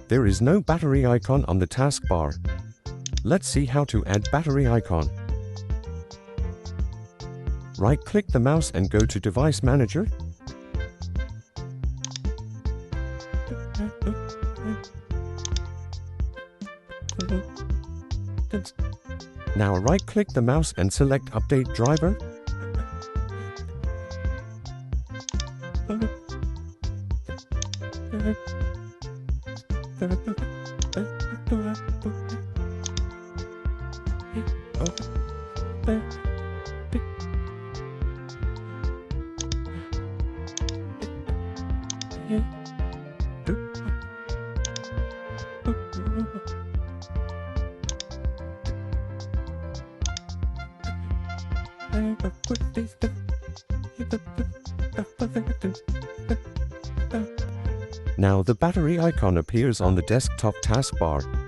There is no battery icon on the taskbar. Let's see how to add battery icon. Right-click the mouse and go to Device Manager. Now right-click the mouse and select Update Driver. Now the battery icon appears on the desktop taskbar.